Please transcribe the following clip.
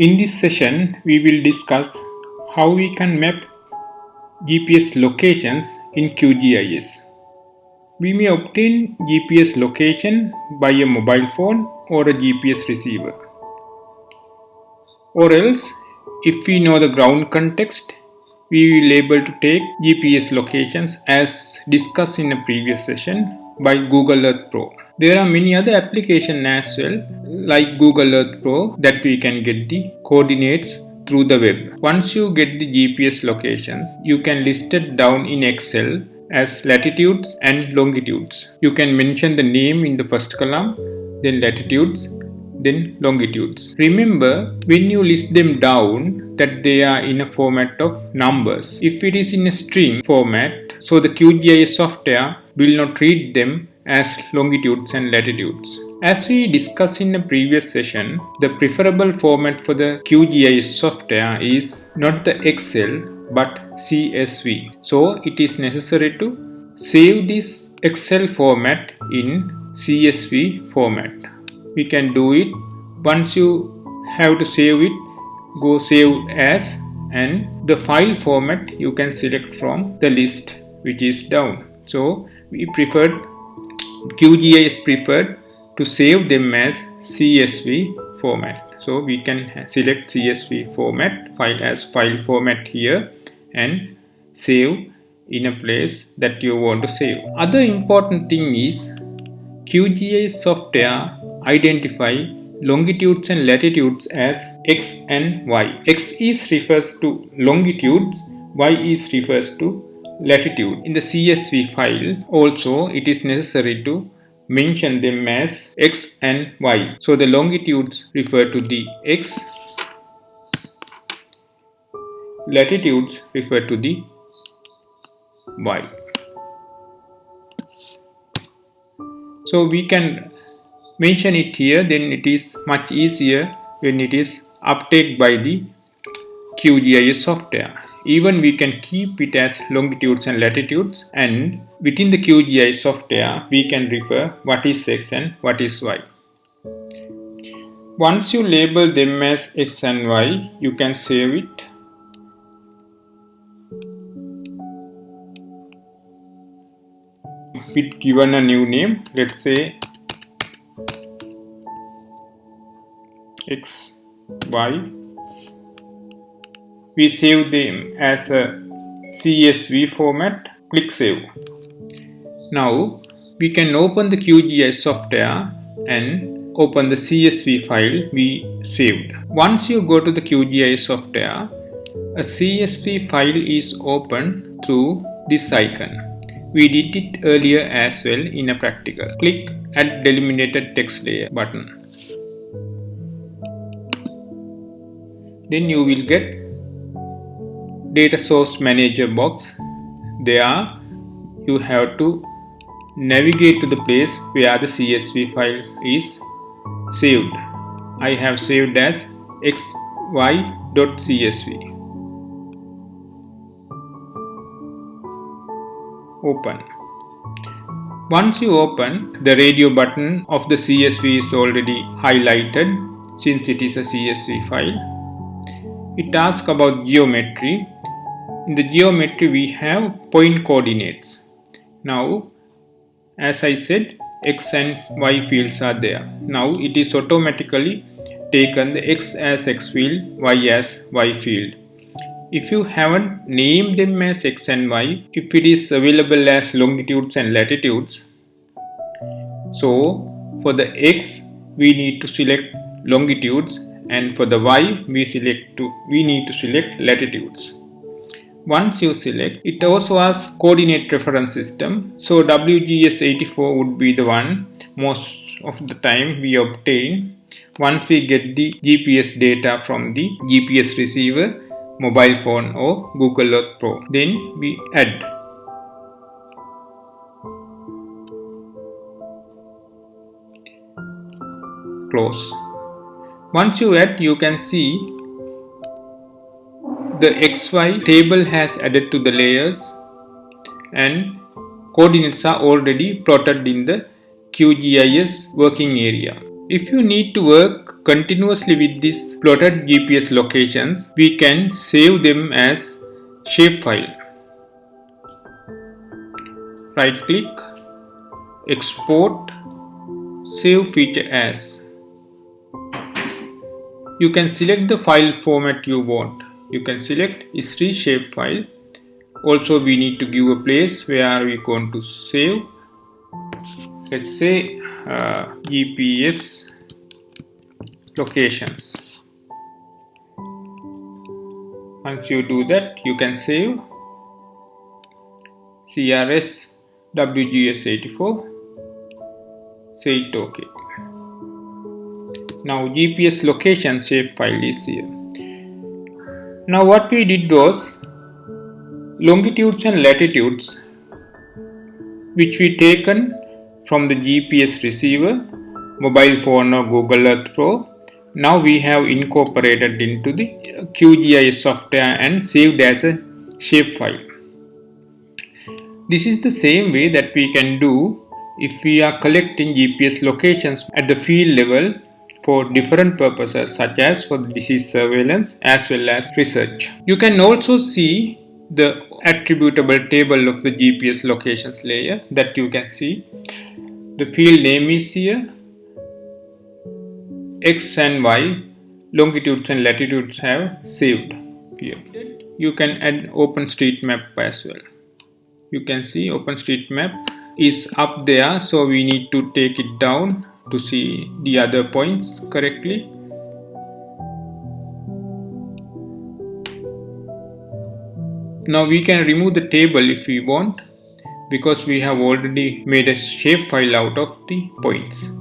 In this session, we will discuss how we can map GPS locations in QGIS. We may obtain GPS location by a mobile phone or a GPS receiver. Or else, if we know the ground context, we will be able to take GPS locations as discussed in a previous session by Google Earth Pro. There are many other applications as well, like Google Earth Pro, that we can get the coordinates through the web. Once you get the GPS locations, you can list it down in Excel as latitudes and longitudes. You can mention the name in the first column, then latitudes, then longitudes. Remember, when you list them down, that they are in a format of numbers. If it is in a string format, so the QGIS software will not read them as longitudes and latitudes. As we discussed in the previous session, the preferable format for the QGIS software is not the Excel but CSV. So it is necessary to save this Excel format in CSV format. We can do it. Once you have to save it, go save as, and the file format you can select from the list which is down. So QGIS preferred to save them as CSV format. So we can select CSV format file as file format here and save in a place that you want to save. Other important thing is QGIS software identify longitudes and latitudes as X and Y. X is refers to longitudes, Y is refers to latitude. In the CSV file also it is necessary to mention them as X and Y. So the longitudes refer to the X, latitudes refer to the Y. So we can mention it here, then it is much easier when it is updated by the QGIS software. Even we can keep it as longitudes and latitudes, and within the QGIS software we can refer what is X and what is Y. Once you label them as X and Y, you can save it. With given a new name, let's say X, Y. We save them as a CSV format. Click save. Now we can open the QGIS software and open the CSV file we saved. Once you go to the QGIS software, a CSV file is opened through this icon. We did it earlier as well in a practical. Click Add Delimited Text Layer button. Then you will get Data Source Manager box. There you have to navigate to the place where the CSV file is saved. I have saved as xy.csv. Open. Once you open, the radio button of the CSV is already highlighted since it is a CSV file. It asks about geometry. In the geometry we have point coordinates. Now, as I said, X and Y fields are there. Now it is automatically taken the X as X field, Y as Y field. If you haven't named them as X and Y, if it is available as longitudes and latitudes, so for the X we need to select longitudes, and for the Y we need to select latitudes. Once you select, it also asks coordinate reference system. So WGS84 would be the one most of the time we obtain once we get the GPS data from the GPS receiver, mobile phone or Google Earth Pro. Then we add. Close. Once you add, you can see the XY table has added to the layers and coordinates are already plotted in the QGIS working area. If you need to work continuously with these plotted GPS locations, we can save them as shapefile. Right click, export, save feature as. You can select the file format you want. You can select history shapefile. Also, we need to give a place where we are going to save. Let's say GPS locations. Once you do that, you can save CRS WGS84. Say it OK. Now GPS location shapefile is here. Now what we did was longitudes and latitudes which we taken from the GPS receiver, mobile phone or Google Earth Pro. Now we have incorporated into the QGIS software and saved as a shapefile. This is the same way that we can do if we are collecting GPS locations at the field level for different purposes such as for disease surveillance as well as research. You can also see the attributable table of the GPS locations layer that you can see. The field name is here, X and Y, longitudes and latitudes have saved here. You can add OpenStreetMap as well. You can see OpenStreetMap is up there, so we need to take it down to see the other points correctly. Now we can remove the table if we want, because we have already made a shapefile out of the points.